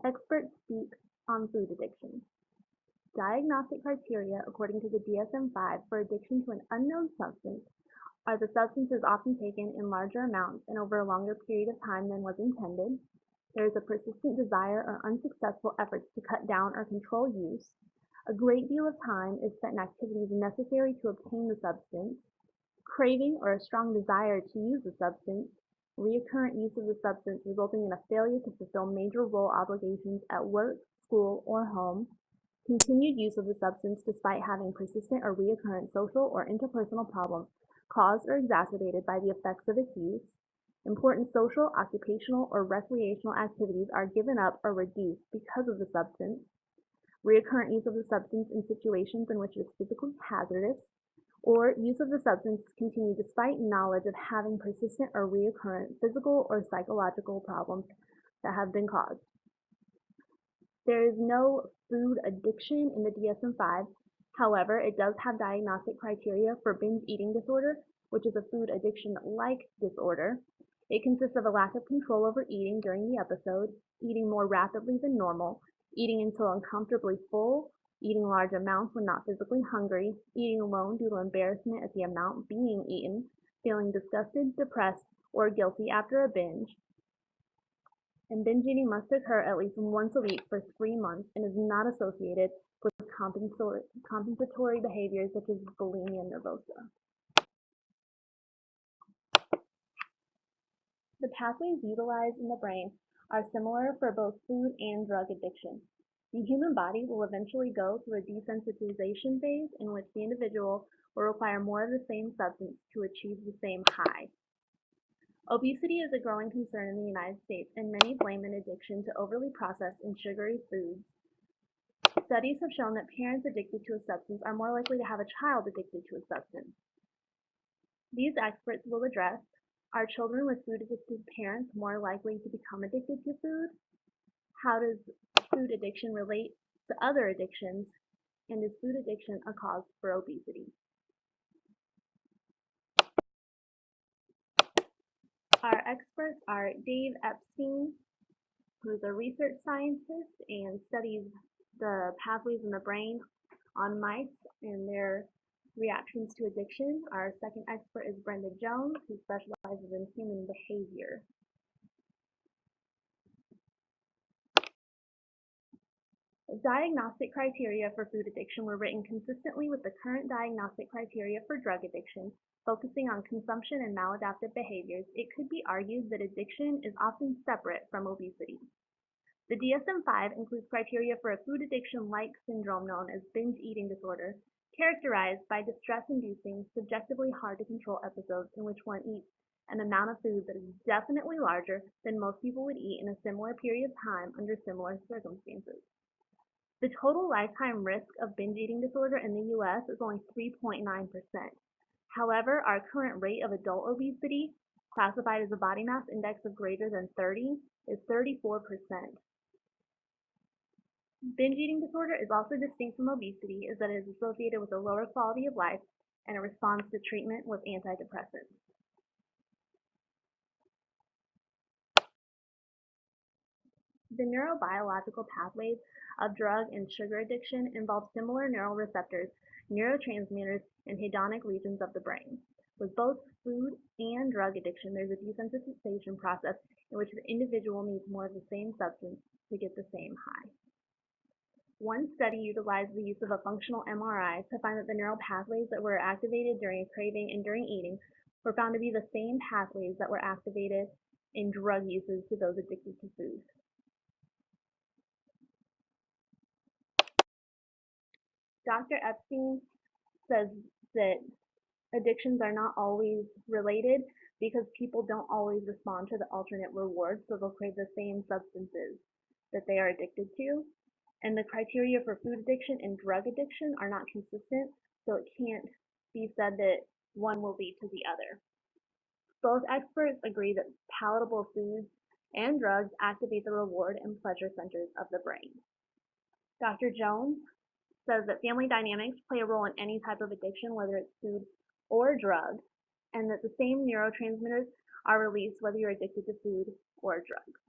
Experts speak on food addiction. Diagnostic criteria, according to the DSM-5, for addiction to an unknown substance are the substances often taken in larger amounts and over a longer period of time than was intended. There is a persistent desire or unsuccessful efforts to cut down or control use. A great deal of time is spent in activities necessary to obtain the substance. Craving or a strong desire to use the substance. Recurrent use of the substance resulting in a failure to fulfill major role obligations at work, school, or home. Continued use of the substance despite having persistent or recurrent social or interpersonal problems caused or exacerbated by the effects of its use. Important social, occupational, or recreational activities are given up or reduced because of the substance. Recurrent use of the substance in situations in which it is physically hazardous, or use of the substance continued despite knowledge of having persistent or recurrent physical or psychological problems that have been caused. There is no food addiction in the DSM-5. However, it does have diagnostic criteria for binge eating disorder, which is a food addiction-like disorder. It consists of a lack of control over eating during the episode, eating more rapidly than normal, eating until uncomfortably full, eating large amounts when not physically hungry, eating alone due to embarrassment at the amount being eaten, feeling disgusted, depressed, or guilty after a binge. And binge eating must occur at least once a week for 3 months and is not associated with compensatory behaviors such as bulimia nervosa. The pathways utilized in the brain are similar for both food and drug addiction. The human body will eventually go through a desensitization phase in which the individual will require more of the same substance to achieve the same high. Obesity is a growing concern in the United States, and many blame an addiction to overly processed and sugary foods. Studies have shown that parents addicted to a substance are more likely to have a child addicted to a substance. These experts will address: are children with food-addicted parents more likely to become addicted to food? How does food addiction relate to other addictions? And is food addiction a cause for obesity? Our experts are Dave Epstein, who's a research scientist and studies the pathways in the brain on mice and their reactions to addiction. Our second expert is Brenda Jones, who specializes in human behavior. The diagnostic criteria for food addiction were written consistently with the current diagnostic criteria for drug addiction, focusing on consumption and maladaptive behaviors. It could be argued that addiction is often separate from obesity. The DSM-5 includes criteria for a food addiction-like syndrome known as binge eating disorder, characterized by distress-inducing, subjectively hard-to-control episodes in which one eats an amount of food that is definitely larger than most people would eat in a similar period of time under similar circumstances. The total lifetime risk of binge eating disorder in the U.S. is only 3.9%. However, our current rate of adult obesity, classified as a body mass index of greater than 30, is 34%. Binge eating disorder is also distinct from obesity is that it is associated with a lower quality of life and a response to treatment with antidepressants. The neurobiological pathways of drug and sugar addiction involve similar neural receptors, neurotransmitters, and hedonic regions of the brain. With both food and drug addiction, there's a desensitization process in which the individual needs more of the same substance to get the same high. One study utilized the use of a functional MRI to find that the neural pathways that were activated during a craving and during eating were found to be the same pathways that were activated in drug uses to those addicted to food. Dr. Epstein says that addictions are not always related because people don't always respond to the alternate rewards, so they'll crave the same substances that they are addicted to. And the criteria for food addiction and drug addiction are not consistent, so it can't be said that one will lead to the other. Both experts agree that palatable foods and drugs activate the reward and pleasure centers of the brain. Dr. Jones says that family dynamics play a role in any type of addiction, whether it's food or drug, and that the same neurotransmitters are released whether you're addicted to food or drugs.